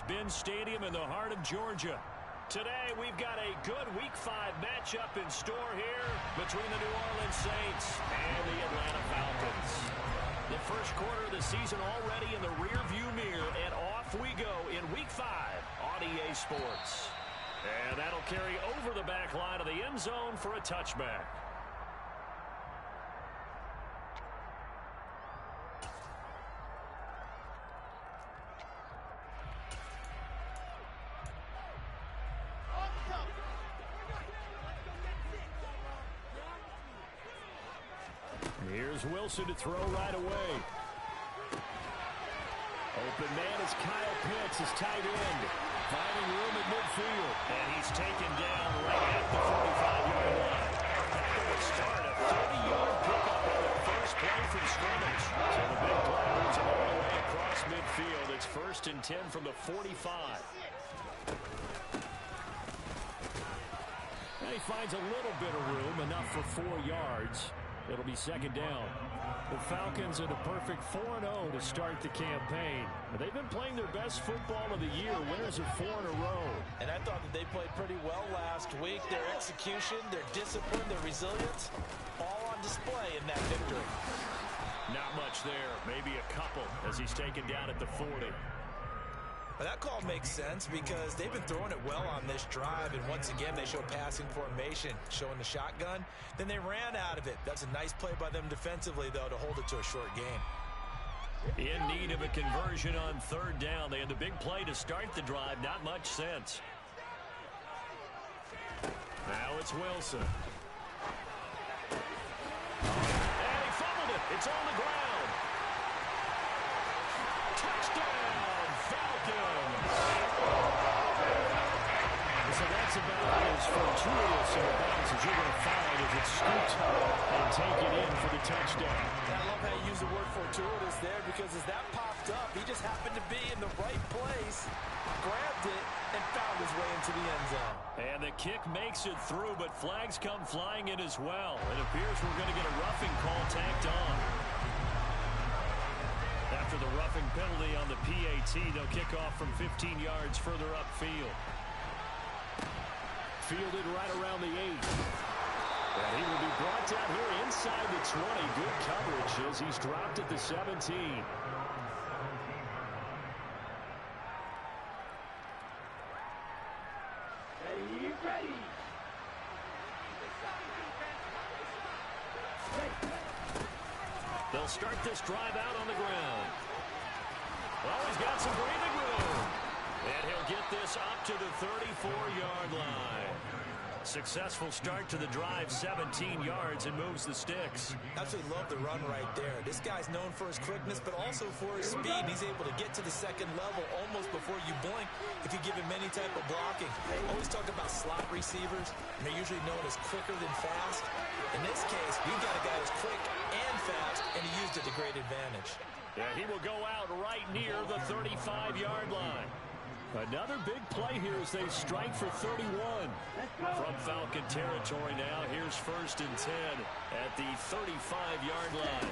Mercedes-Benz Stadium in the heart of Georgia. Today, we've got a good Week 5 matchup in store here between the New Orleans Saints and the Atlanta Falcons. The first quarter of the season already in the rearview mirror, and off we go in Week 5 on EA Sports. And that'll carry over the back line of the end zone for a touchback. Here's Wilson to throw right away. Open man is Kyle Pitts, his tight end. Finding room at midfield. And he's taken down right at the 45-yard line. After the start, a 30-yard pickup on the first play from scrimmage. So the big play moves him all the way across midfield. It's 1st and 10 from the 45. And he finds a little bit of room, enough for 4 yards. It'll be 2nd down. The Falcons at a perfect 4-0 to start the campaign. They've been playing their best football of the year, winners of 4 in a row. And I thought that they played pretty well last week. Their execution, their discipline, their resilience, all on display in that victory. Not much there, maybe a couple as he's taken down at the 40. But that call makes sense because they've been throwing it well on this drive, and once again they show passing formation, showing the shotgun. Then they ran out of it. That's a nice play by them defensively, though, to hold it to a short game. In need of a conversion on 3rd down. They had the big play to start the drive. Not much sense. Now it's Wilson. And he fumbled it. It's on the ground. Touchdown, Falcons. So that's about as fortuitous of a bounce as you're going to find as it's scooped and taken in for the touchdown. I love how you use the word fortuitous there because as that popped up, he just happened to be in the right place, grabbed it, and found his way into the end zone. And the kick makes it through, but flags come flying in as well. It appears we're going to get a roughing call tacked on. After the roughing penalty on the PAT, they'll kick off from 15 yards further upfield. Fielded right around the 8. And he will be brought down here inside the 20. Good coverage as he's dropped at the 17. Ready. They'll start this drive out on the ground. Well, he's got some breathing room. And he'll get this up to the 34-yard line. Successful start to the drive, 17 yards, and moves the sticks. Absolutely love the run right there. This guy's known for his quickness, but also for his speed. He's able to get to the 2nd level almost before you blink if you give him any type of blocking. Always talk about slot receivers, and they're usually known as quicker than fast. In this case, we've got a guy who's quick and fast, and he used it to great advantage. Yeah, he will go out right near the 35-yard line. Another big play here as they strike for 31. From Falcon territory now, here's 1st and 10 at the 35-yard line.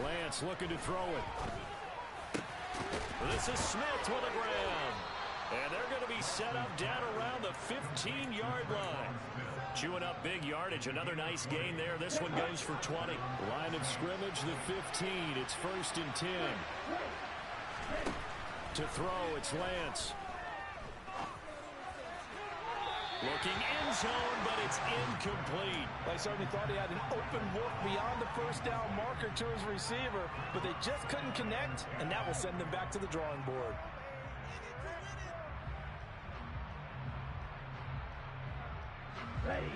Lance looking to throw it. This is Smith with a grab. And they're going to be set up down around the 15-yard line. Chewing up big yardage. Another nice gain there. This one goes for 20. Line of scrimmage, the 15. It's 1st and 10. To throw, it's Lance. Looking in zone, but it's incomplete. I certainly thought he had an open look beyond the 1st down marker to his receiver, but they just couldn't connect, and that will send them back to the drawing board.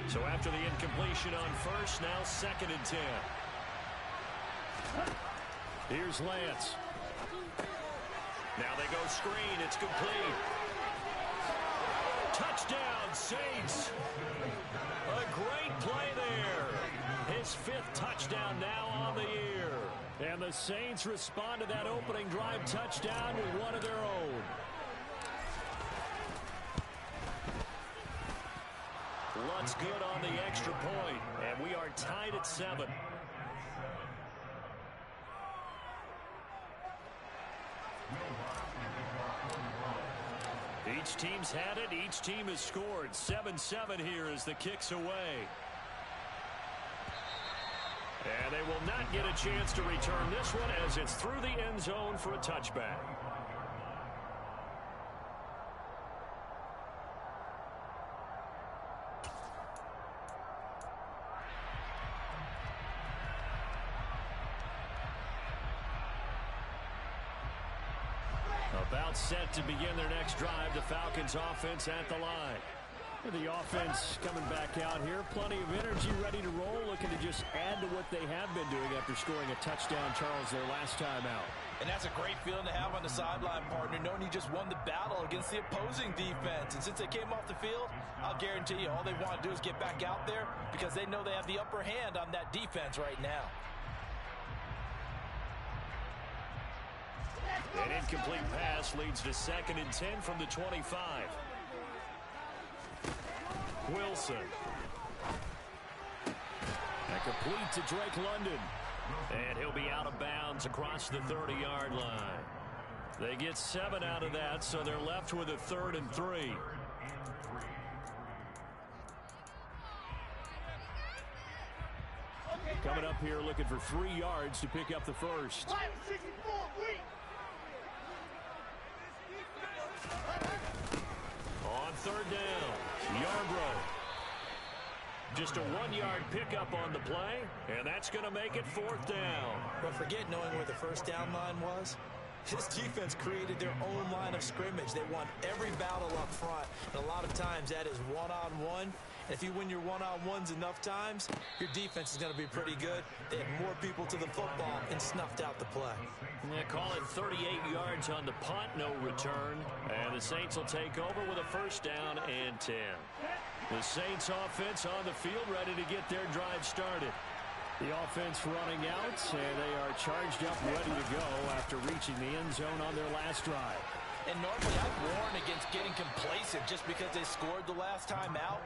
So after the incompletion on 1st, now 2nd and 10. Here's Lance. Now they go screen. It's complete. Touchdown, Saints. A great play there. His 5th touchdown now on the year. And the Saints respond to that opening drive touchdown with one of their own. Lutt's good on the extra point, and we are tied at 7. Each team's had it. Each team has scored. 7-7 here as the kick's away. And they will not get a chance to return this one as it's through the end zone for a touchback. About set to begin their next drive. The Falcons offense at the line. The offense coming back out here. Plenty of energy, ready to roll. Looking to just add to what they have been doing after scoring a touchdown, Charles, their last time out. And that's a great feeling to have on the sideline, partner, knowing you just won the battle against the opposing defense. And since they came off the field, I'll guarantee you all they want to do is get back out there because they know they have the upper hand on that defense right now. An incomplete pass leads to 2nd and 10 from the 25. Wilson. And complete to Drake London. And he'll be out of bounds across the 30-yard line. They get 7 out of that, so they're left with a 3rd and 3. Coming up here looking for 3 yards to pick up the first. On 3rd down, Yarbrough. Just a 1-yard pickup on the play, and that's going to make it 4th down. But forget knowing where the first down line was. This defense created their own line of scrimmage. They won every battle up front, and a lot of times that is one-on-one. And if you win your one-on-ones enough times, your defense is going to be pretty good. They had more people to the football and snuffed out the play. Yeah, call it 38 yards on the punt, no return. And the Saints will take over with a 1st down and 10. The Saints offense on the field ready to get their drive started. The offense running out, and they are charged up, ready to go after reaching the end zone on their last drive. And normally I'd warn against getting complacent just because they scored the last time out.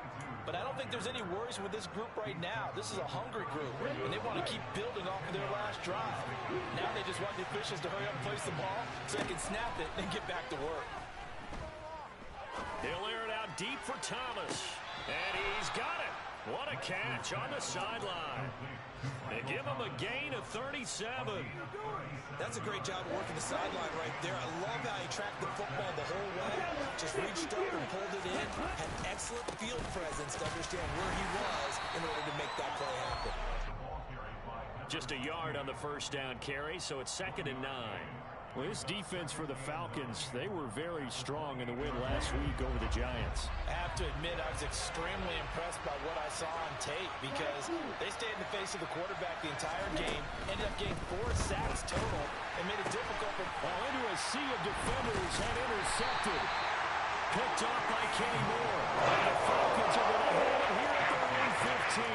But I don't think there's any worries with this group right now. This is a hungry group, and they want to keep building off of their last drive. Now they just want the officials to hurry up and place the ball so they can snap it and get back to work. He'll air it out deep for Thomas. And he's got it. What a catch on the sideline. They give him a gain of 37. That's a great job of working the sideline right there. I love how he tracked the football the whole way. Just reached up and pulled it in. Had excellent field presence to understand where he was in order to make that play happen. Just a yard on the 1st down carry, so it's 2nd and 9. Well, this defense for the Falcons, they were very strong in the win last week over the Giants. I have to admit, I was extremely impressed by what I saw on tape because they stayed in the face of the quarterback the entire game, ended up getting 4 sacks total, and made it difficult for... Well, into a sea of defenders and intercepted. Picked off by Kenny Moore. And the Falcons are going to hold it here at their 115.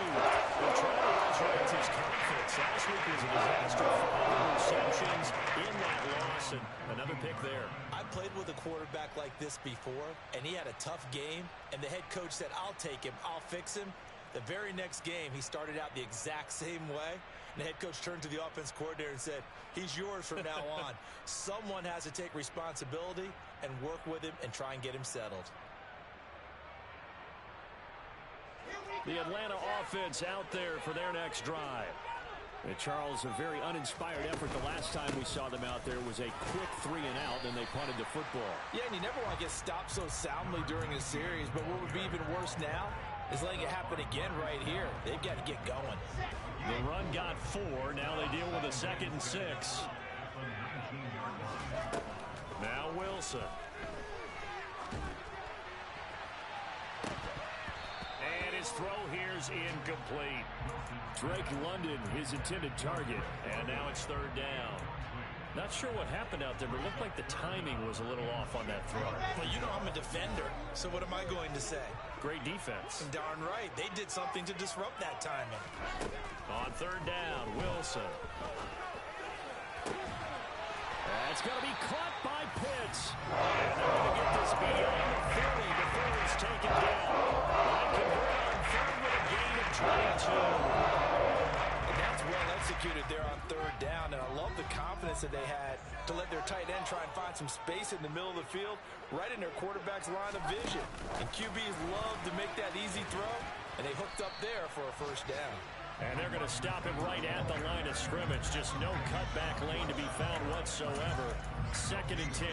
Well, trying to resurrect his confidence. Last week was a disaster. 5 interceptions in that loss, and another pick there. I played with a quarterback like this before, and he had a tough game, and the head coach said, I'll take him, I'll fix him. The very next game, he started out the exact same way. And the head coach turned to the offense coordinator and said, he's yours from now on. Someone has to take responsibility and work with him and try and get him settled. The Atlanta offense out there for their next drive. And Charles, a very uninspired effort. The last time we saw them out there was a quick 3 and out, and they punted the football. Yeah, and you never want to get stopped so soundly during a series, but what would be even worse now is letting it happen again right here. They've got to get going. The run got 4. Now they deal with a 2nd and 6. Now Wilson. And his throw here's incomplete. Drake London, his intended target. And now it's 3rd down. Not sure what happened out there, but it looked like the timing was a little off on that throw. Well, you know I'm a defender, so what am I going to say? Great defense. Darn right. They did something to disrupt that timing. On 3rd down, Wilson. That's going to be caught by Pitts. And they're going to get this beyond the 30 before it's taken down. They convert on 3rd with a gain of 22. Well executed there on 3rd down, and I love the confidence that they had to let their tight end try and find some space in the middle of the field, right in their quarterback's line of vision. And QBs love to make that easy throw, and they hooked up there for a first down. And they're going to stop him right at the line of scrimmage. Just no cutback lane to be found whatsoever. 2nd and 10.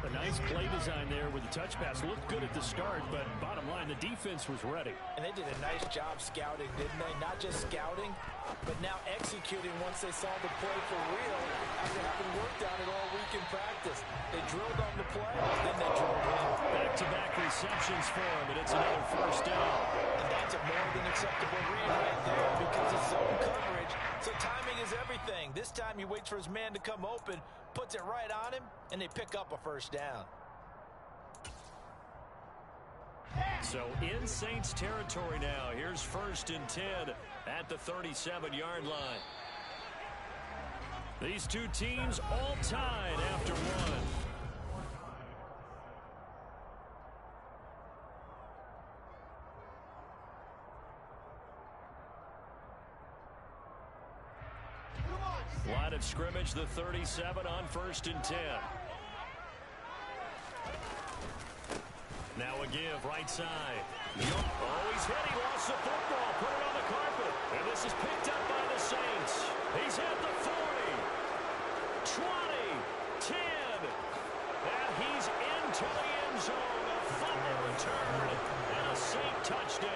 A nice play design there with the touch pass. Looked good at the start, but bottom line, the defense was ready. And they did a nice job scouting, didn't they? Not just scouting, but now executing once they saw the play for real after having worked on it all week in practice. They drilled on the play, then they drilled in. Back-to-back receptions for him, and it's another first down. And that's a more than acceptable read right there because of zone coverage. So timing is everything. This time he waits for his man to come open, puts it right on him, and they pick up a first down. So in Saints territory now. Here's 1st and 10 at the 37-yard line. These two teams all tied after one. Line of scrimmage, the 37 on 1st and 10. Now a give, right side. Oh, he's hit. He lost the football. Put it on the carpet. And this is picked up by the Saints. He's at the 40, 20, 10. And he's into the end zone. A fumble return and a Saint touchdown.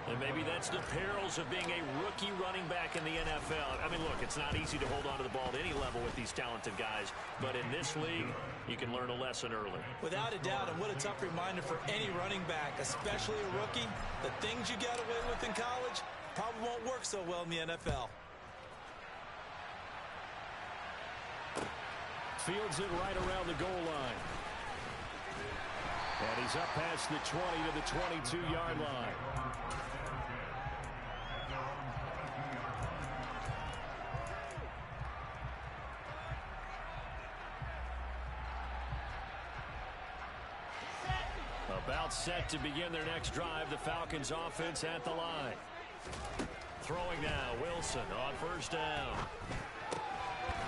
And maybe that's the perils of being a rookie running back in the NFL. I mean, look, it's not easy to hold on to the ball at any level with these talented guys. But in this league, you can learn a lesson early. Without a doubt, and what a tough reminder for any running back, especially a rookie. The things you got away with in college probably won't work so well in the NFL. Fields it right around the goal line. And he's up past the 20 to the 22-yard line. About set to begin their next drive. The Falcons offense at the line. Throwing now, Wilson on 1st down.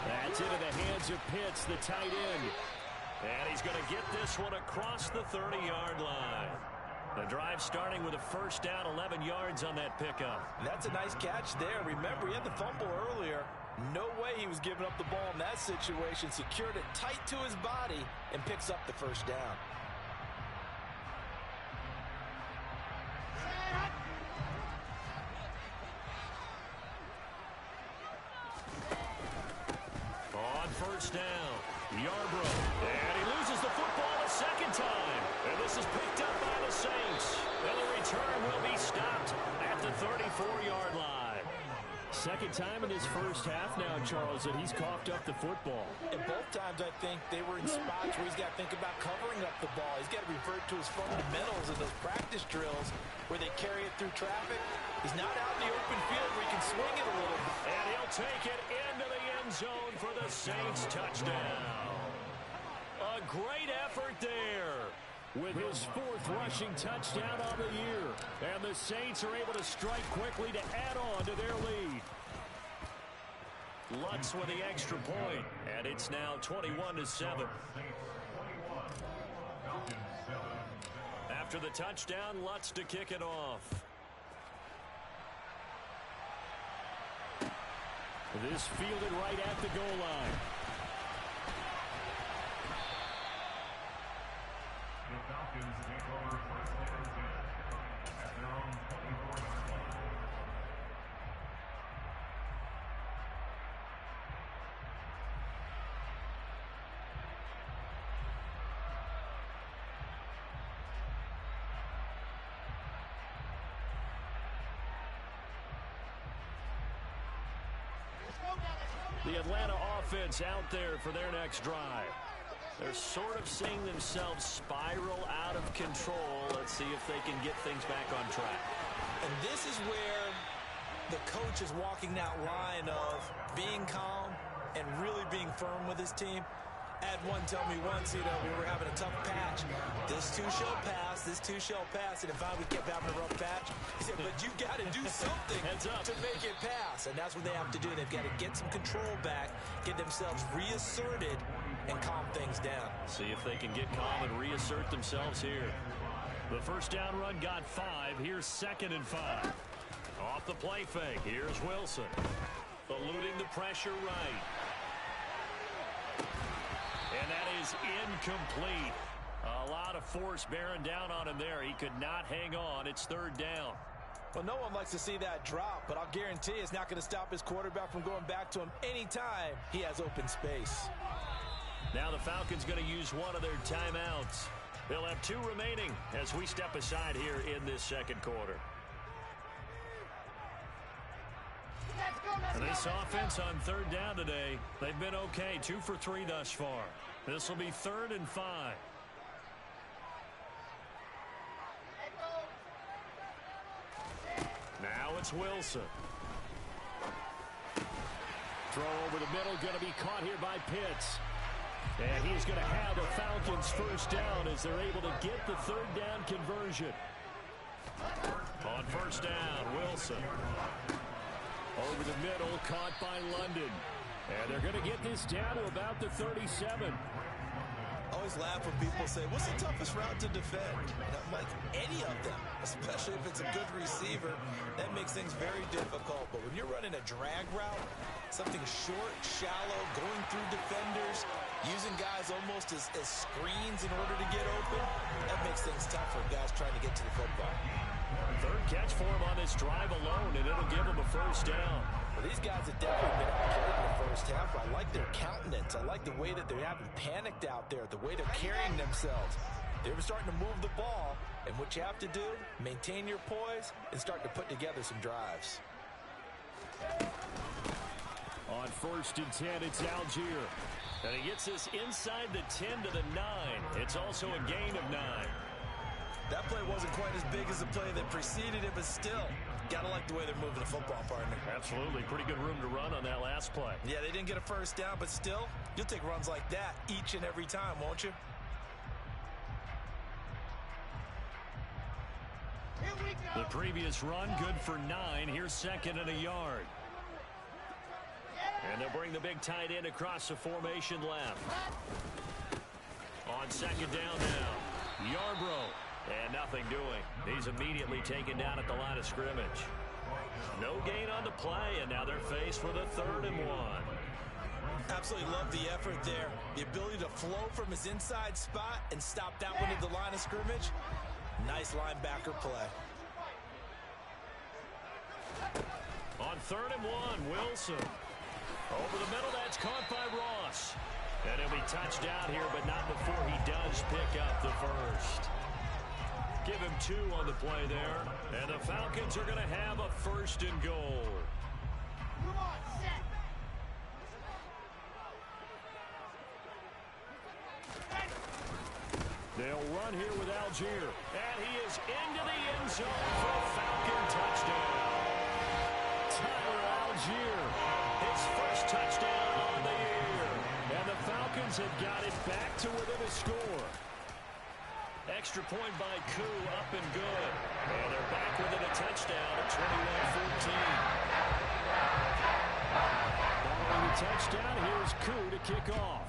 That's into the hands of Pitts, the tight end. And he's going to get this one across the 30-yard line. The drive starting with a first down, 11 yards on that pickup. That's a nice catch there. Remember, he had the fumble earlier. No way he was giving up the ball in that situation. Secured it tight to his body and picks up the first down. On 1st down, Yarbrough. And he loses the football a second time. And this is picked up by the Saints. And the return will be stopped at the 34-yard line. Second time in his first half now, Charles, that he's coughed up the football. And both times, I think, they were in spots where he's got to think about covering up the ball. He's got to revert to his fundamentals in those practice drills where they carry it through traffic. He's not out in the open field where he can swing it a little bit. And he'll take it into the end zone for the Saints touchdown. A great effort there with his 4th rushing touchdown of the year. And the Saints are able to strike quickly to add on to their lead. Lutz with the extra point, and it's now 21-7. After the touchdown, Lutz to kick it off. This fielded right at the goal line. The Falcons take over 1st and 10 at their own 24-yard line. The Atlanta offense out there for their next drive. They're sort of seeing themselves spiral out of control. Let's see if they can get things back on track. And this is where the coach is walking that line of being calm and really being firm with his team. Had one tell me once, we were having a tough patch. This too shall pass, this too shall pass. And if I would keep having a rough patch, he said, but you got to do something to make it pass. And that's what they have to do. They've got to get some control back, get themselves reasserted, and calm things down. See if they can get calm and reassert themselves here. The first down run got 5. Here's 2nd and 5. Off the play fake. Here's Wilson. Eluding the pressure right. And that is incomplete. A lot of force bearing down on him there. He could not hang on. It's 3rd down. Well, no one likes to see that drop, but I'll guarantee it's not going to stop his quarterback from going back to him anytime he has open space. Now the Falcons going to use one of their timeouts. They'll have 2 remaining as we step aside here in this 2nd quarter. This offense on 3rd down today, they've been okay. 2 for 3 thus far. This will be 3rd and 5. Now it's Wilson. Throw over the middle, going to be caught here by Pitts. And he's going to have a Falcons first down as they're able to get the 3rd down conversion. On first down, Wilson. Over the middle, caught by London. And they're going to get this down to about the 37. I always laugh when people say, what's the toughest route to defend? And I'm like, any of them, especially if it's a good receiver. That makes things very difficult. But when you're running a drag route, something short, shallow, going through defenders, using guys almost as screens in order to get open, that makes things tough for guys trying to get to the football. 3rd catch for him on this drive alone, and it'll give him a first down. Well, these guys have definitely been outplayed in the first half. I like their countenance. I like the way that they haven't panicked out there, the way they're carrying themselves. They were starting to move the ball, and what you have to do, maintain your poise and start to put together some drives. On 1st and 10, it's Algier. And he gets this inside the 10 to the 9. It's also a gain of 9. That play wasn't quite as big as the play that preceded it, but still, gotta like the way they're moving the football, partner. Absolutely. Pretty good room to run on that last play. Yeah, they didn't get a first down, but still, you'll take runs like that each and every time, won't you? The previous run, good for 9. Here's 2nd and a yard. And they'll bring the big tight end across the formation left. On 2nd down now, Yarbrough. And nothing doing. He's immediately taken down at the line of scrimmage. No gain on the play, and now they're faced with a 3rd and 1. Absolutely love the effort there. The ability to flow from his inside spot and stop that one at the line of scrimmage. Nice linebacker play. On 3rd and 1, Wilson. Over the middle, that's caught by Ross. And he'll be touched down here, but not before he does pick up the first. Give him 2 on the play there. And the Falcons are going to have a 1st and goal. They'll run here with Algier. And he is into the end zone for a Falcon touchdown. Tyler Algier, his first touchdown of the year. And the Falcons have got it back to within a score. Extra point by Koo, up and good. And they're back within a touchdown at 21-14. Following the touchdown, here's Koo to kick off.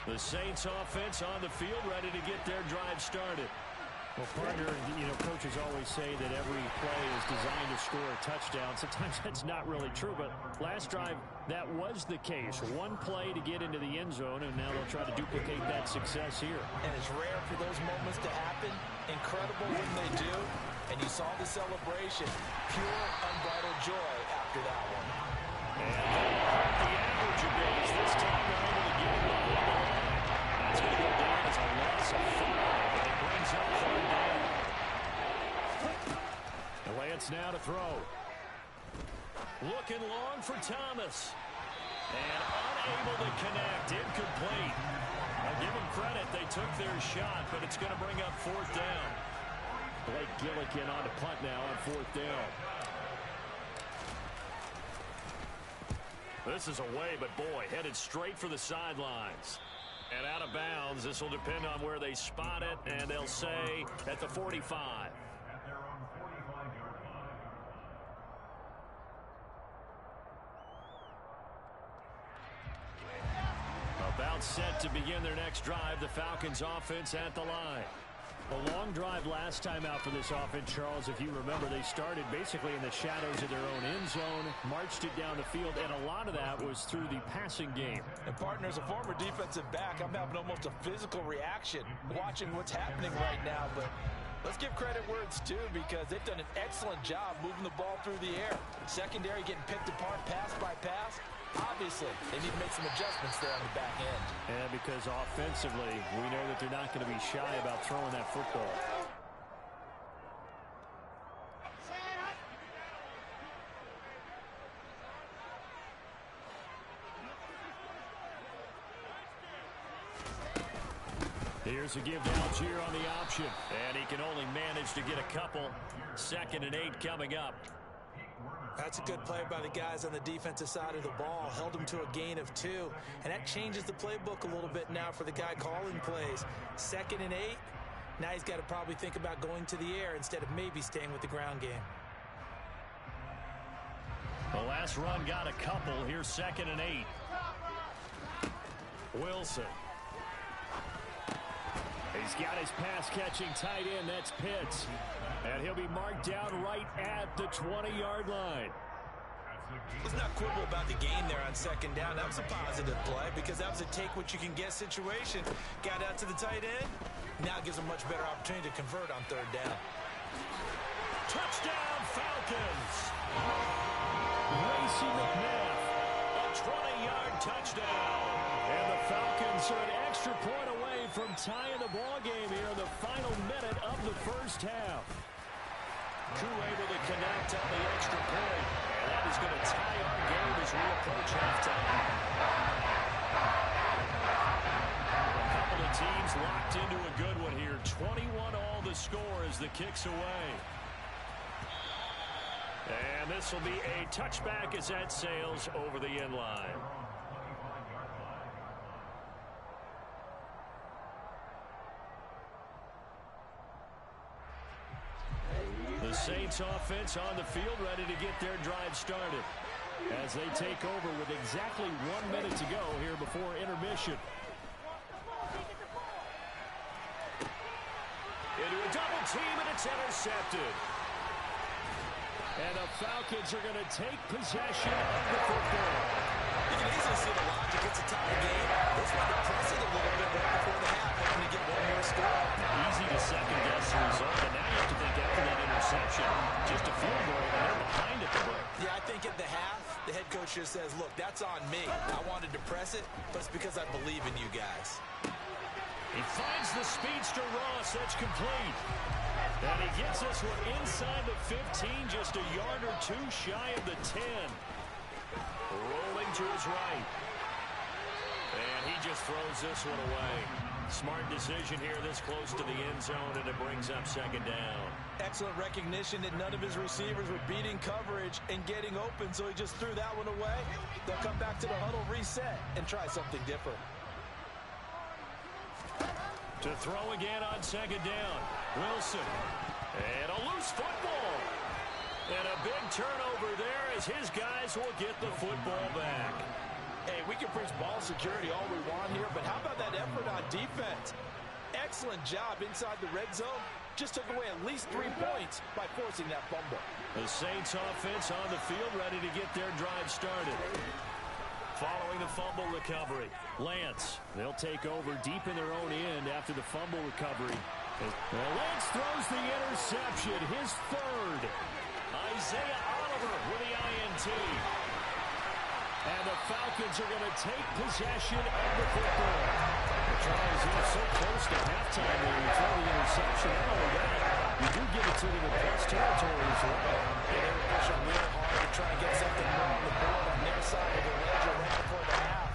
The Saints offense on the field, ready to get their drive started. Well, partner, coaches always say that every play is designed to score a touchdown. Sometimes that's not really true, but last drive, that was the case. One play to get into the end zone, and now they'll try to duplicate that success here. And it's rare for those moments to happen. Incredible when they do. And you saw the celebration. Pure, unbridled joy after that one. And the average of days this time they're able to get it. That's going to go down as a loss of 5, and it brings up 3rd down. The Lance now to throw. Looking long for Thomas. And Unable to connect. Incomplete. I'll give them credit. They took their shot, but it's going to bring up fourth down. Blake Gillikin on the punt now on fourth down. This is away, but boy, headed straight for the sidelines. And out of bounds. This will depend on where they spot it, and they'll say at the 45. At their own 45-yard line. About set to begin their next drive. The Falcons offense at the line. A long drive last time out for this offense, Charles. If you remember, they started basically in the shadows of their own end zone, marched it down the field, and a lot of that was through the passing game. And partner, as a former defensive back, I'm having almost a physical reaction watching what's happening right now. But let's give credit where it's due, because they've done an excellent job moving the ball through the air. Secondary getting picked apart pass by pass. Obviously, they need to make some adjustments there on the back end. And because offensively, we know that they're not going to be shy about throwing that football. Here's a give to Algier on the option. And he can only manage to get a couple. 2nd and 8 coming up. That's a good play by the guys on the defensive side of the ball. Held them to a gain of 2. And that changes the playbook a little bit now for the guy calling plays. 2nd and 8. Now he's got to probably think about going to the air instead of maybe staying with the ground game. The last run got a couple. Here's 2nd and 8. Wilson. He's got his pass-catching tight end. That's Pitts. And he'll be marked down right at the 20-yard line. Let's not quibble about the gain there on 2nd down. That was a positive play, because that was a take-what-you-can-get situation. Got out to the tight end. Now it gives them much better opportunity to convert on 3rd down. Touchdown, Falcons! Racey McNabb, a 20-yard touchdown. And the Falcons are an extra point away from tying the ball game here in the final minute of the first half. Crew able to connect on the extra point. And that is going to tie our game as we approach halftime. A couple of teams locked into a good one here. 21 all the score as the kick's away. And this will be a touchback as that sails over the end line. The Saints offense on the field ready to get their drive started as they take over with exactly 1 minute to go here before intermission. Into a double team, and it's intercepted. And the Falcons are going to take possession of the football. You can easily see the logic. It's a tie game. They just wanted to press it a little bit right before the half, hoping to get one more score. Easy to second-guess the result, and now you have to think after that interception, just a field goal, and they're behind at the break. Yeah, I think at the half, the head coach just says, look, that's on me. I wanted to press it, but it's because I believe in you guys. He finds the speedster Ross. That's complete. And he gets this one inside the 15, just a yard or two shy of the 10. Rolling to his right. And he just throws this one away. Smart decision here this close to the end zone, and it brings up 2nd down. Excellent recognition that none of his receivers were beating coverage and getting open, so he just threw that one away. They'll come back to the huddle, reset, and try something different. To throw again on 2nd down. Wilson. And a loose football. And a big turnover there as his guys will get the football back. Hey, we can preach ball security all we want here, but how about that effort on defense? Excellent job inside the red zone. Just took away at least 3 points by forcing that fumble. The Saints offense on the field ready to get their drive started. Following the fumble recovery, Lance. They'll take over deep in their own end after the fumble recovery. Well, Lance throws the interception, his 3rd. Isaiah Oliver with the INT. And the Falcons are going to take possession of the football. Charles, you're so close to halftime when you throw the interception. Not only that, you do give it to them in plus territory as well. They were pushing real hard to try and get something more on the board on their side of the ledger right before the half.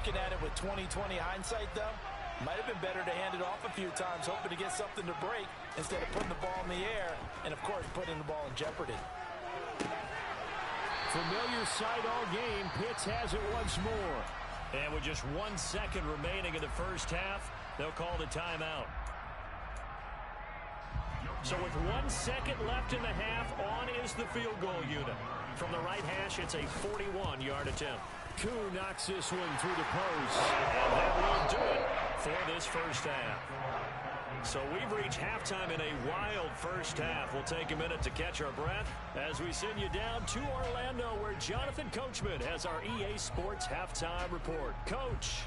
Looking at it with 20/20 hindsight, though, might have been better to hand it off a few times, hoping to get something to break instead of putting the ball in the air and, of course, putting the ball in jeopardy. Familiar sight all game. Pitts has it once more. And with just 1 second remaining in the first half, they'll call the timeout. So with 1 second left in the half, on is the field goal unit. From the right hash, it's a 41-yard attempt. Koo knocks this one through the post. And that will do it for this first half. So we've reached halftime in a wild first half. We'll take a minute to catch our breath as we send you down to Orlando, where Jonathan Coachman has our EA Sports halftime report. Coach.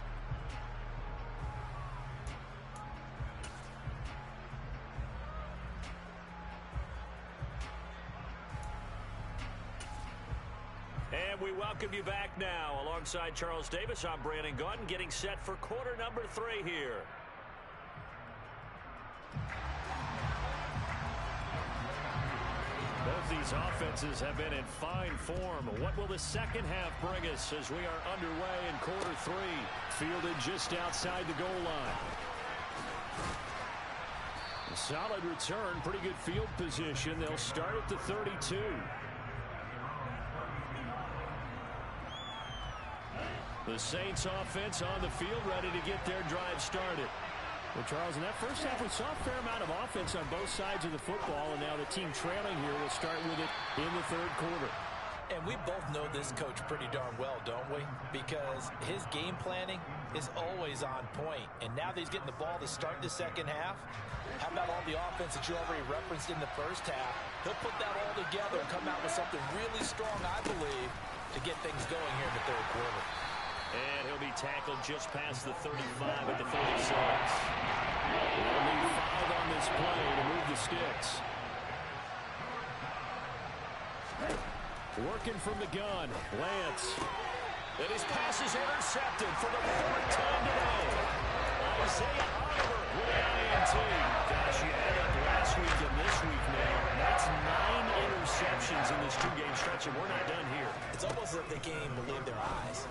And we welcome you back now. Alongside Charles Davis, I'm Brandon Gaudin, getting set for quarter number 3 here. Both these offenses have been in fine form. What will the second half bring us as we are underway in quarter 3? Fielded just outside the goal line. A solid return, pretty good field position. They'll start at the 32. The Saints offense on the field, ready to get their drive started. Well, Charles, in that first half, we saw a fair amount of offense on both sides of the football, and now the team trailing here will start with it in the third quarter. And we both know this coach pretty darn well, don't we? Because his game planning is always on point. And now that he's getting the ball to start the second half, how about all the offense that you already referenced in the first half? He'll put that all together and come out with something really strong, I believe, to get things going here in the third quarter. And he'll be tackled just past the 35 at the 46. They'll need 5 on this play to move the sticks. Working from the gun, Lance. And his pass is intercepted for the 4th time today. Isaiah Oliver with an INT. Gosh, you had it last week and this week now. That's 9 interceptions in this 2-game stretch, and we're not done here. It's almost as if they can't even believe their eyes.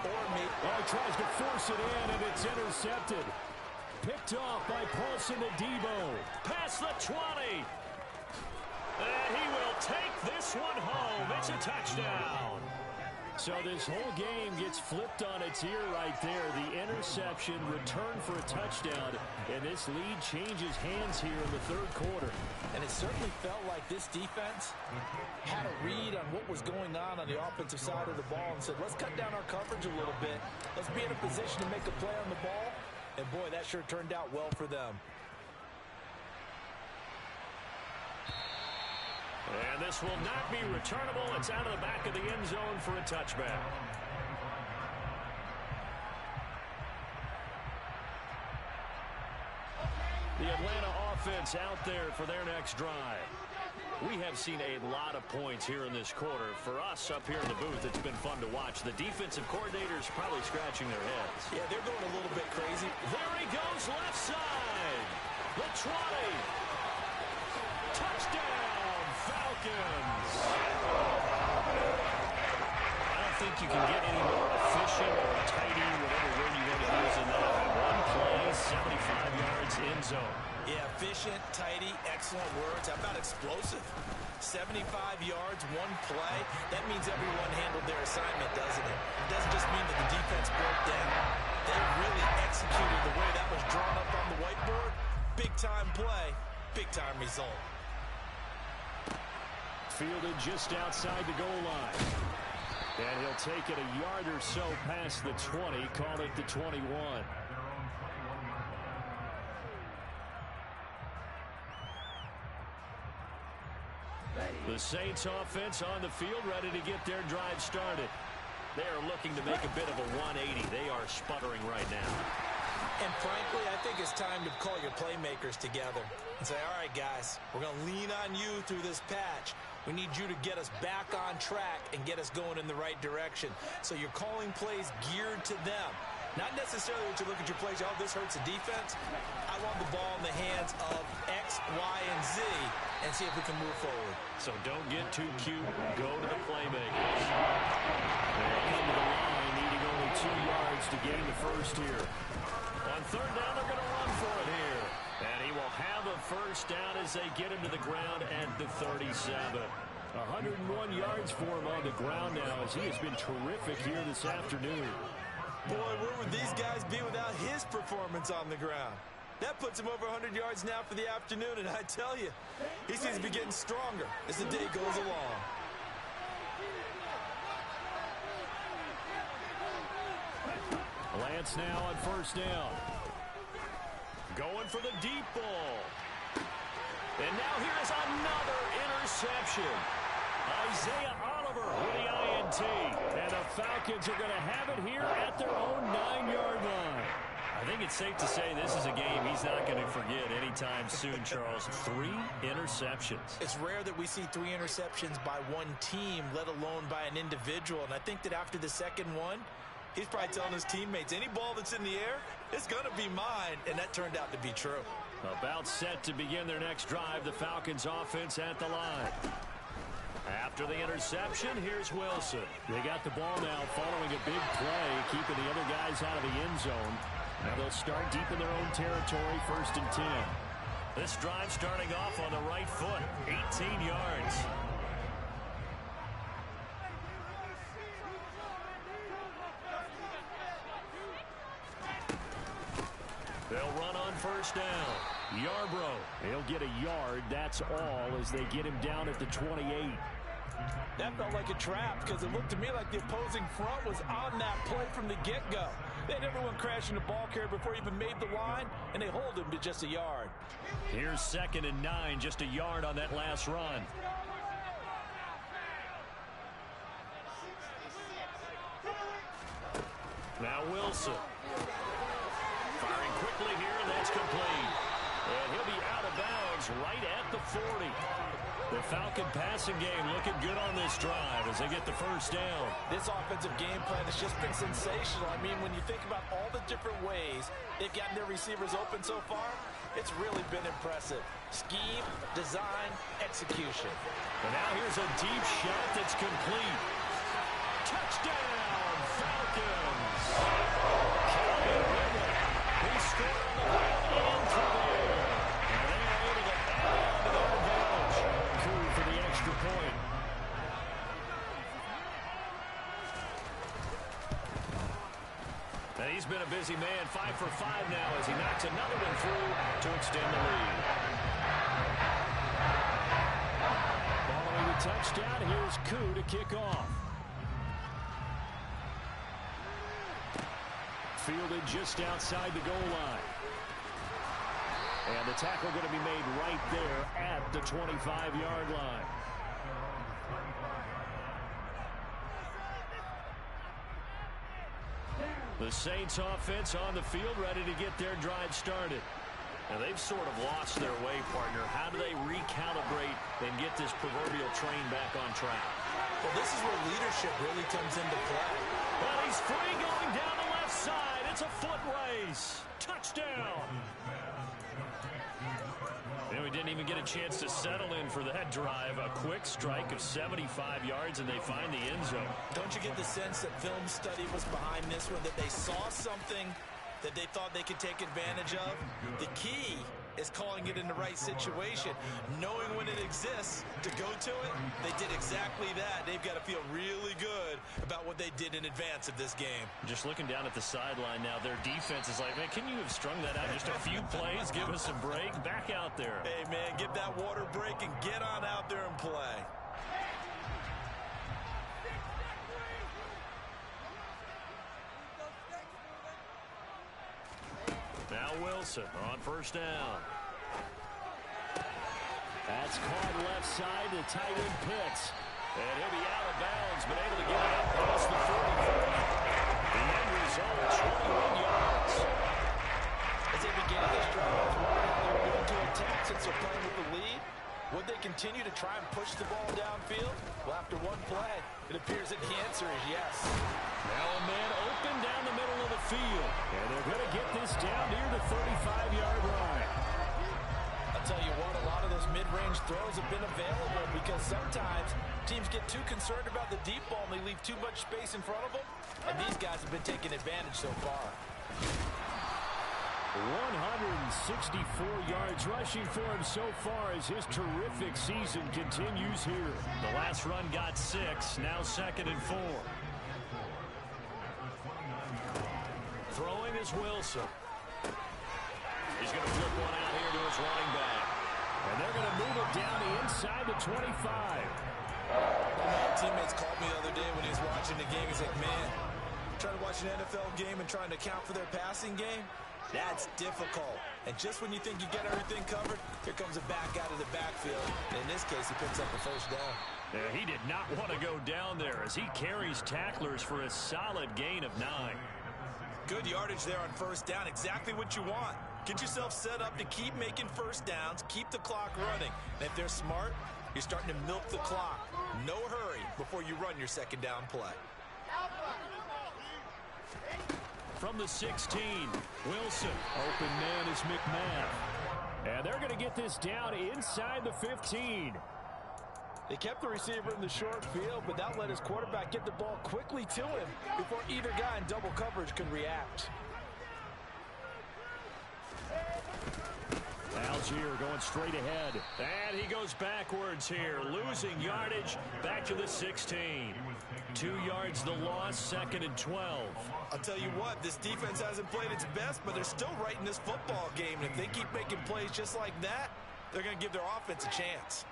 Or maybe... Oh, he tries to force it in, and it's intercepted. Picked off by Paulson to Debo. Past the 20. And he will take this one home. It's a touchdown. So this whole game gets flipped on its ear right there. The interception, return for a touchdown, and this lead changes hands here in the third quarter. And it certainly felt like this defense had a read on what was going on the offensive side of the ball and said, let's cut down our coverage a little bit. Let's be in a position to make a play on the ball. And, boy, that sure turned out well for them. And this will not be returnable. It's out of the back of the end zone for a touchback. The Atlanta offense out there for their next drive. We have seen a lot of points here in this quarter. For us up here in the booth, it's been fun to watch. The defensive coordinators probably scratching their heads. Yeah, they're going a little bit crazy. There he goes, left side. The 20. Touchdown, Falcons. I don't think you can get any more efficient or tidy, whatever word you want to use in that. One play, 75 yards in zone. Yeah, efficient, tidy, excellent words. How about explosive? 75 yards, one play. That means everyone handled their assignment, doesn't it? It doesn't just mean that the defense broke down. They really executed the way that was drawn up on the whiteboard. Big-time play, big-time result. Fielded just outside the goal line. And he'll take it a yard or so past the 20, call it the 21. The Saints offense on the field, ready to get their drive started. They are looking to make a bit of a 180. They are sputtering right now. And frankly, I think it's time to call your playmakers together and say, all right, guys, we're going to lean on you through this patch. We need you to get us back on track and get us going in the right direction. So you're calling plays geared to them. Not necessarily that you look at your plays, oh, this hurts the defense. I want the ball in the hands of X, Y, and Z and see if we can move forward. So don't get too cute. Go to the playmakers. They're into the line, needing only 2 yards yards to gain the first here. On third down, they're going to run for it here. And he will have a first down as they get him to the ground at the 37. 101 yards for him on the ground now as he has been terrific here this afternoon. Boy, where would these guys be without his performance on the ground? That puts him over 100 yards now for the afternoon, and I tell you, he seems to be getting stronger as the day goes along. Lance now on first down. Going for the deep ball. And now here's another interception. Isaiah Oliver with the INT. And the Falcons are going to have it here at their own 9-yard line. I think it's safe to say this is a game he's not going to forget anytime soon, Charles. 3 interceptions. It's rare that we see 3 interceptions by one team, let alone by an individual. And I think that after the second one, he's probably telling his teammates, any ball that's in the air, it's going to be mine. And that turned out to be true. About set to begin their next drive, the Falcons offense at the line. After the interception, here's Wilson. They got the ball now following a big play, keeping the other guys out of the end zone. Now they'll start deep in their own territory, 1st and 10. This drive starting off on the right foot, 18 yards. They'll run on first down. Yarbrough. He'll get a yard, that's all, as they get him down at the 28. That felt like a trap because it looked to me like the opposing front was on that play from the get-go. They had everyone crashing the ball carrier before he even made the line, and they hold him to just a yard. Here's 2nd and 9, just a yard on that last run. Now Wilson. Firing quickly here, and that's complete. And he'll be out of bounds right at the 40. The Falcon passing game looking good on this drive as they get the first down. This offensive game plan has just been sensational. I mean, when you think about all the different ways they've gotten their receivers open so far, it's really been impressive. Scheme, design, execution. And now here's a deep shot that's complete. Touchdown, Falcons! He scored on the ground and through the air. And they are able to add on to their advantage. Coup for the extra point. And he's been a busy man, 5 for 5 now as he knocks another one through to extend the lead. Following the touchdown, here's Coup to kick off. Fielded just outside the goal line. And the tackle going to be made right there at the 25-yard line. The Saints offense on the field ready to get their drive started. Now they've sort of lost their way, partner. How do they recalibrate and get this proverbial train back on track? Well, this is where leadership really comes into play. Well, he's free going down the left side. It's a foot race. Touchdown. You know, he didn't even get a chance to settle in for that drive. A quick strike of 75 yards, and they find the end zone. Don't you get the sense that film study was behind this one, that they saw something that they thought they could take advantage of? The key is calling it in the right situation, knowing when it exists to go to it. They did exactly that. They've got to feel really good about what they did in advance of this game. Just looking down at the sideline now, their defense is like, man, can you have strung that out just a few plays? Give us a break. Back out there. Hey, man, give that water break and get on out there and play. Now Wilson on first down. That's caught left side to tight end Pitts. And he'll be out of bounds, but able to get it out past the 45. The end result, 21 yards. As they began this drive, I was wondering how they were going to attack since they're playing with the lead. Would they continue to try and push the ball downfield? Well, after one play, it appears that the answer is yes. Now a man open down the middle of the field. And they're going to get this down near the 35-yard line. I'll tell you what, a lot of those mid-range throws have been available because sometimes teams get too concerned about the deep ball and they leave too much space in front of them. And these guys have been taking advantage so far. 164 yards rushing for him so far as his terrific season continues here. The last run got 6, now 2nd and 4. Throwing is Wilson. He's going to flip one out here to his running back. And they're going to move it down to inside the 25. My teammates called me the other day when he was watching the game. He's like, man, trying to watch an NFL game and trying to account for their passing game, that's difficult. And just when you think you get everything covered, here comes a back out of the backfield. And in this case, he picks up a first down. Yeah, he did not want to go down there as he carries tacklers for a solid gain of 9. Good yardage there on first down. Exactly what you want. Get yourself set up to keep making first downs, keep the clock running. And if they're smart, you're starting to milk the clock. No hurry before you run your second down play. From the 16, Wilson. Open man is McMahon. And they're going to get this down inside the 15. They kept the receiver in the short field, but that let his quarterback get the ball quickly to him before either guy in double coverage could react. Algier going straight ahead. And he goes backwards here, losing yardage back to the 16. 2 yards the loss, 2nd and 12. I'll tell you what, this defense hasn't played its best, but they're still right in this football game. And if they keep making plays just like that, they're going to give their offense a chance.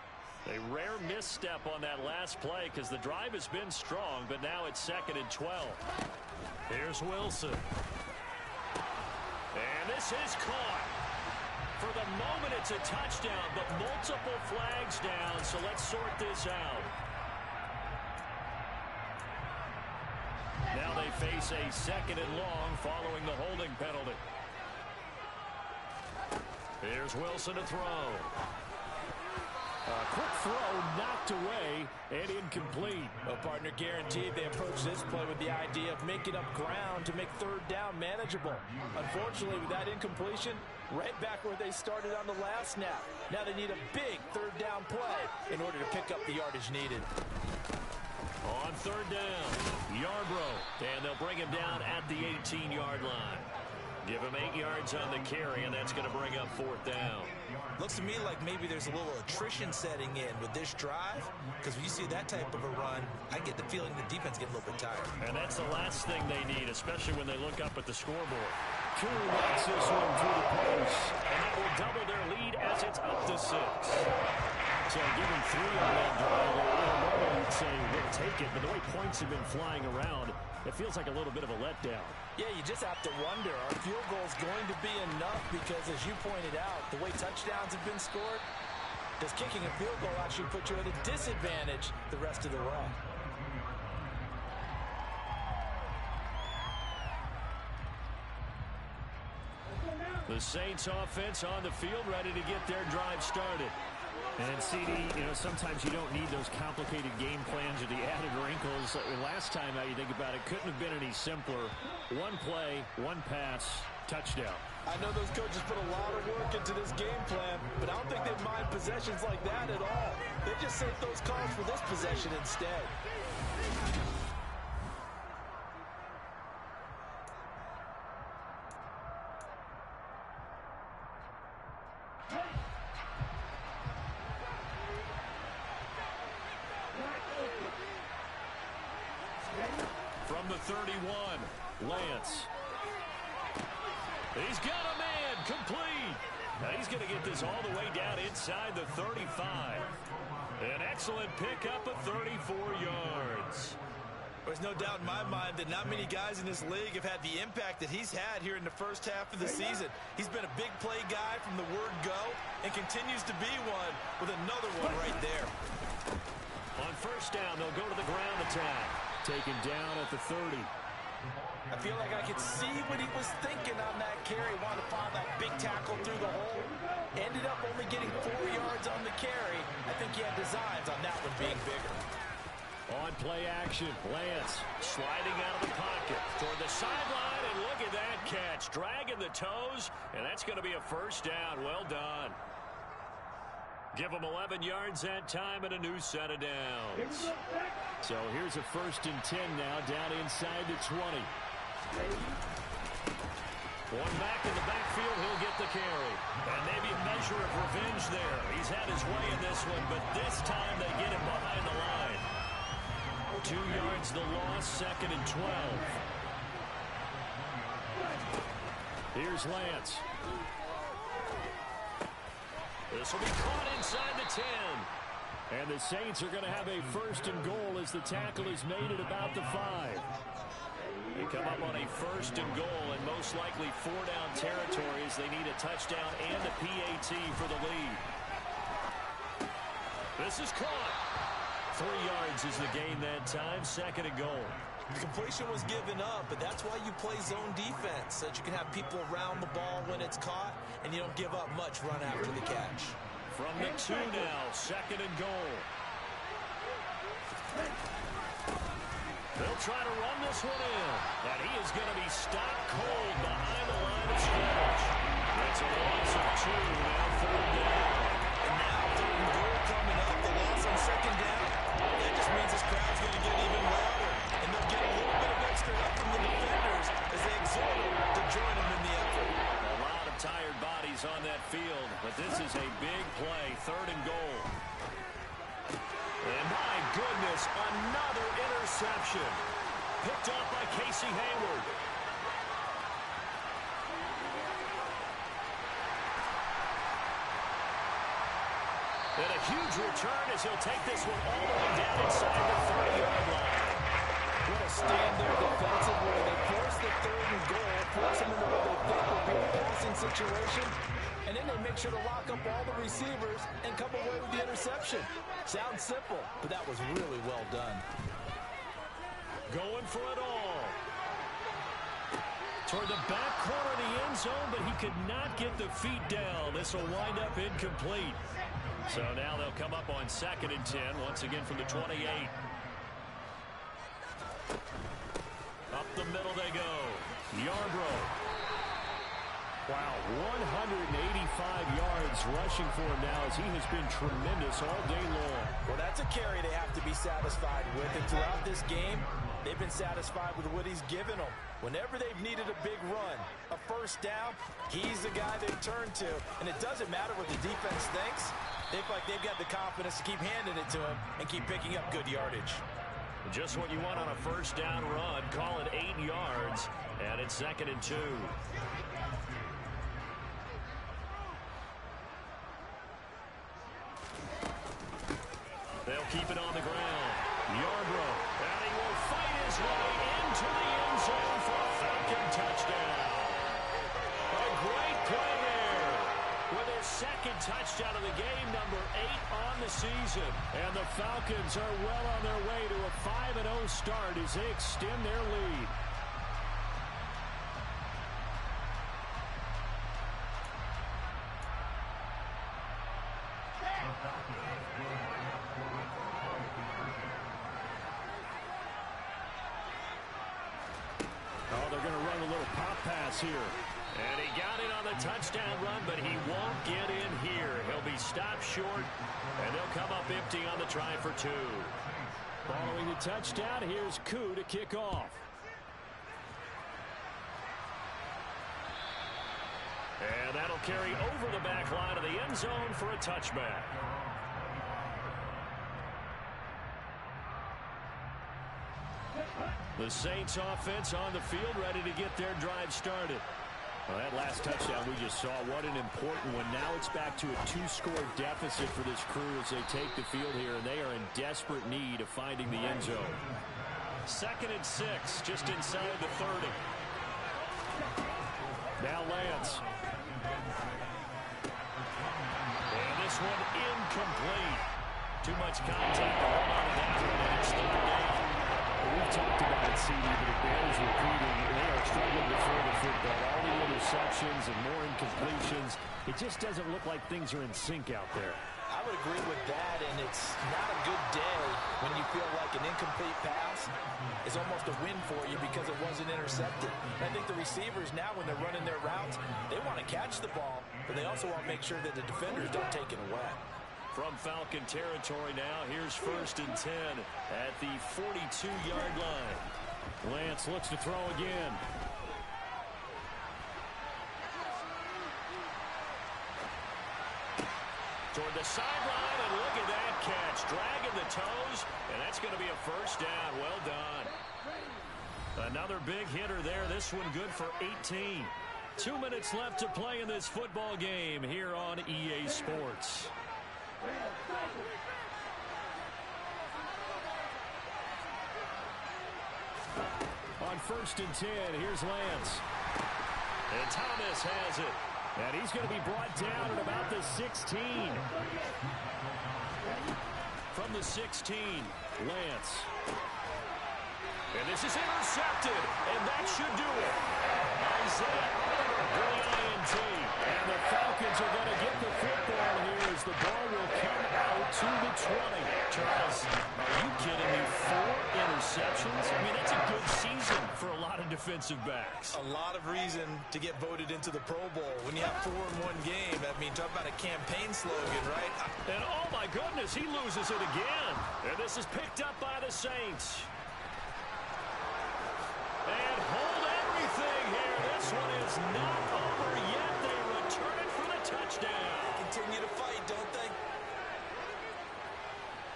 A rare misstep on that last play because the drive has been strong, but now it's 2nd and 12. Here's Wilson. And this is caught. For the moment, it's a touchdown, but multiple flags down, so let's sort this out. Now they face a 2nd and long following the holding penalty. Here's Wilson to throw. A quick throw knocked away and incomplete. Well, partner, guaranteed they approach this play with the idea of making up ground to make third down manageable. Unfortunately, with that incompletion, right back where they started on the last snap. Now they need a big third down play in order to pick up the yardage needed. On third down, Yarbrough, and they'll bring him down at the 18-yard line. Give him 8 yards on the carry, and that's going to bring up 4th down. Looks to me like maybe there's a little attrition setting in with this drive, because when you see that type of a run, I get the feeling the defense gets a little bit tired. And that's the last thing they need, especially when they look up at the scoreboard. Cool knocks this one through the post. And that will double their lead as it's up to 6. So given 3 on that drive, normally you'd say we'll take it, but the way points have been flying around, it feels like a little bit of a letdown. Yeah, you just have to wonder, are field goals going to be enough? Because as you pointed out, the way touchdowns have been scored, does kicking a field goal actually put you at a disadvantage the rest of the way? The Saints offense on the field ready to get their drive started. And CD, sometimes you don't need those complicated game plans or the added wrinkles. Last time, now you think about it, couldn't have been any simpler. One play, one pass, touchdown. I know those coaches put a lot of work into this game plan, but I don't think they mind possessions like that at all. They just save those calls for this possession instead. From the 31, Lance. He's got a man, complete. Now he's going to get this all the way down inside the 35. An excellent pickup of 34 yards. There's no doubt in my mind that not many guys in this league have had the impact that he's had here in the first half of the season. He's been a big play guy from the word go and continues to be one with another one right there. On first down, they'll go to the ground attack. Taken down at the 30. I feel like I could see what he was thinking on that carry. Wanted to find that big tackle through the hole. Ended up only getting 4 yards on the carry. I think he had designs on that one being bigger. On play action, Lance sliding out of the pocket toward the sideline, and look at that catch. Dragging the toes, and that's going to be a first down. Well done. Give them 11 yards that time and a new set of downs. So here's a 1st and 10 now, down inside the 20. One back in the backfield, he'll get the carry. And maybe a measure of revenge there. He's had his way in this one, but this time they get him behind the line. 2 yards the loss, 2nd and 12. Here's Lance. This will be caught inside the 10. And the Saints are going to have a 1st and goal as the tackle is made at about the 5. They come up on a 1st and goal, and most likely 4-down territory as they need a touchdown and a PAT for the lead. This is caught. 3 yards is the gain that time, 2nd and goal. The completion was given up, but that's why you play zone defense, so that you can have people around the ball when it's caught, and you don't give up much run after the catch. From the 2 now, 2nd and goal. They'll try to run this one in, and he is going to be stopped cold behind the line of scrimmage. That's a loss of 2, now 3rd down. And now 3rd and goal coming up, the loss on 2nd down. That just means this crowd's going to get even louder, and they'll get a little bit of extra help from the defenders as they exhort them to join them in the effort. A lot of tired bodies on that field, but this is a big play, 3rd and goal. And my goodness, another interception. Picked off by Casey Hayward. And a huge return as he'll take this one all the way down inside the 30-yard line. What a stand there defensively. They force the 3rd and goal, force them into what they think will be a passing situation, and then they make sure to lock up all the receivers and come away with the interception. Sounds simple, but that was really well done. Going for it all. Toward the back corner of the end zone, but he could not get the feet down. This will wind up incomplete. So now they'll come up on 2nd and 10, once again from the 28. Up the middle they go. Yarbrough. Wow, 185 yards rushing for him now as he has been tremendous all day long. Well, that's a carry they have to be satisfied with. And throughout this game, they've been satisfied with what he's given them. Whenever they've needed a big run, a 1st down, he's the guy they turn to. And it doesn't matter what the defense thinks. They feel like they've got the confidence to keep handing it to him and keep picking up good yardage. Just what you want on a 1st down run. Call it 8 yards, and it's 2nd and 2. They'll keep it on the ground. Yarbrough, and he will fight his way into the end zone for a Falcon touchdown. A great play there with his 2nd touchdown of the game, number 8 on the season. And the Falcons are well on their way to a 5-0 start as they extend their lead. They're going to run a little pop pass here. And he got it on the touchdown run, but he won't get in here. He'll be stopped short, and they'll come up empty on the try for 2. Following the touchdown, here's Koo to kick off. And that'll carry over the back line of the end zone for a touchback. The Saints offense on the field, ready to get their drive started. Well, that last touchdown we just saw, what an important one. Now it's back to a 2-score deficit for this crew as they take the field here, and they are in desperate need of finding the end zone. 2nd and 6, just inside the 30. Now Lance. And this one incomplete. Too much contact to hold on to that one, and it's 3rd down. We've talked about it, CD, but it bears repeating. They are struggling to throw the football. All the interceptions and more incompletions. It just doesn't look like things are in sync out there. I would agree with that, and it's not a good day when you feel like an incomplete pass is almost a win for you because it wasn't intercepted. And I think the receivers now, when they're running their routes, they want to catch the ball, but they also want to make sure that the defenders don't take it away. From Falcon territory now, here's 1st and 10 at the 42-yard line. Lance looks to throw again. Toward the sideline, and look at that catch. Dragging the toes, and that's going to be a first down. Well done. Another big hitter there. This one good for 18. 2 minutes left to play in this football game here on EA Sports. On 1st and 10, here's Lance. And Thomas has it. And he's going to be brought down at about the 16. From the 16, Lance. And this is intercepted, and that should do it. Isaiah for the INT. And the Falcons are going to get the football here as the ball will come out to the 20. Charles, are you kidding me? 4 interceptions? I mean, that's a good season for a lot of defensive backs. A lot of reason to get voted into the Pro Bowl when you have 4 in one game. I mean, talk about a campaign slogan, right? And oh my goodness, he loses it again. And this is picked up by the Saints. And hold everything here. This one is not over yet. They return it for the touchdown. Continue to fight, don't they?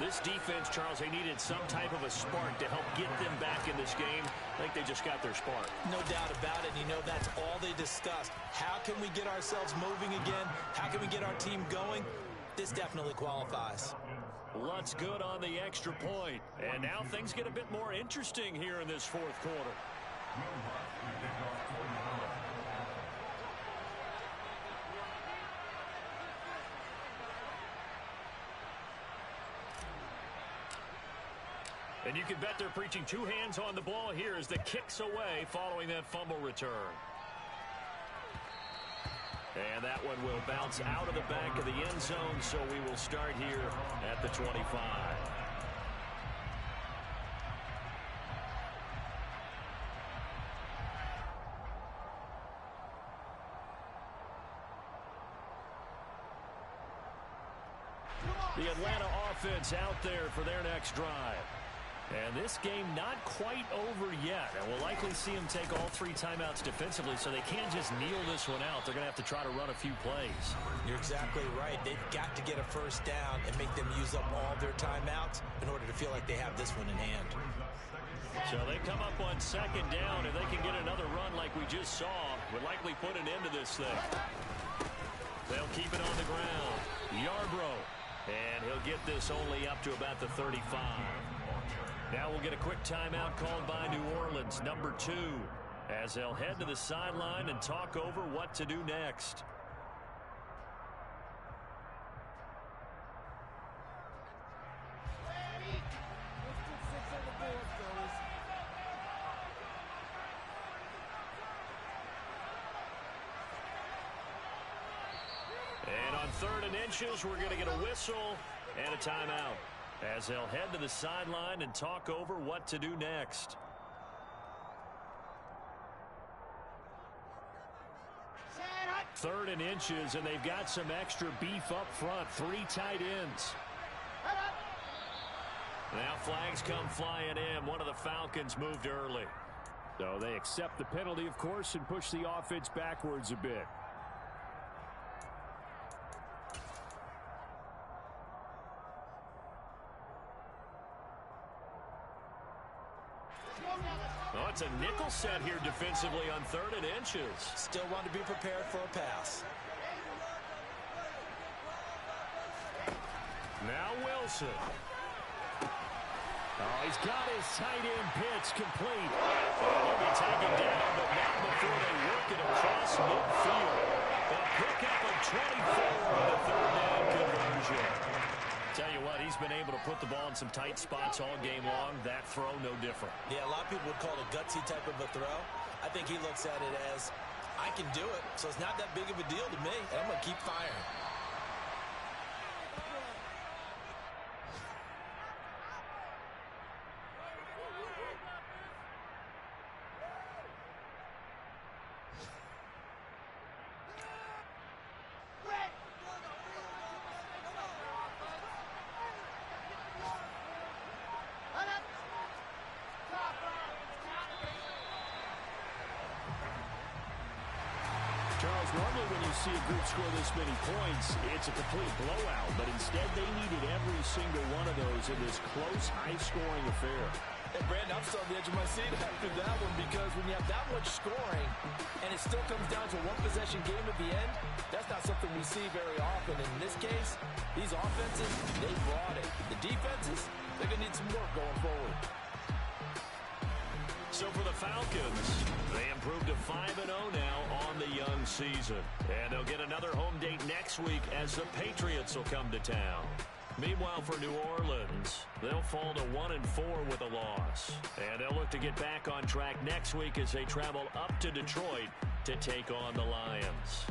This defense, Charles, they needed some type of a spark to help get them back in this game. I think they just got their spark. No doubt about it. You know, that's all they discussed. How can we get ourselves moving again? How can we get our team going? This definitely qualifies. Lutz good on the extra point. And now things get a bit more interesting here in this 4th quarter. And you can bet they're preaching 2 hands on the ball here as the kick's away following that fumble return. And that one will bounce out of the back of the end zone, so we will start here at the 25. The Atlanta offense out there for their next drive. And this game not quite over yet. And we'll likely see them take all 3 timeouts defensively, so they can't just kneel this one out. They're going to have to try to run a few plays. You're exactly right. They've got to get a first down and make them use up all their timeouts in order to feel like they have this one in hand. So they come up on 2nd down, and they can get another run like we just saw. Would likely put an end to this thing. They'll keep it on the ground. Yarbrough. And he'll get this only up to about the 35. Now we'll get a quick timeout called by New Orleans, number 2, as they'll head to the sideline and talk over what to do next. And on 3rd and inches, we're going to get a whistle and a timeout as they'll head to the sideline and talk over what to do next. Third and inches, and they've got some extra beef up front. 3 tight ends. Now flags come flying in. One of the Falcons moved early. So they accept the penalty, of course, and push the offense backwards a bit. Oh, it's a nickel set here defensively on 3rd and inches. Still want to be prepared for a pass. Now Wilson. Oh, he's got his tight end pitch complete. They'll be taken down, but not before they work it across midfield. A pickup of 24 on the 3rd down conversion. Tell you what, he's been able to put the ball in some tight spots all game long. That throw, no different. Yeah, a lot of people would call it a gutsy type of a throw. I think he looks at it as, I can do it, so it's not that big of a deal to me, and I'm going to keep firing. Because normally when you see a group score this many points, it's a complete blowout. But instead, they needed every single one of those in this close, high-scoring affair. And Brandon, I'm still on the edge of my seat after that one, because when you have that much scoring and it still comes down to a one-possession game at the end, that's not something we see very often. In this case, these offenses, they brought it. The defenses, they're going to need some work going forward. So for the Falcons, they improved to 5-0 now on the young season. And they'll get another home date next week as the Patriots will come to town. Meanwhile, for New Orleans, they'll fall to 1-4 with a loss. And they'll look to get back on track next week as they travel up to Detroit to take on the Lions.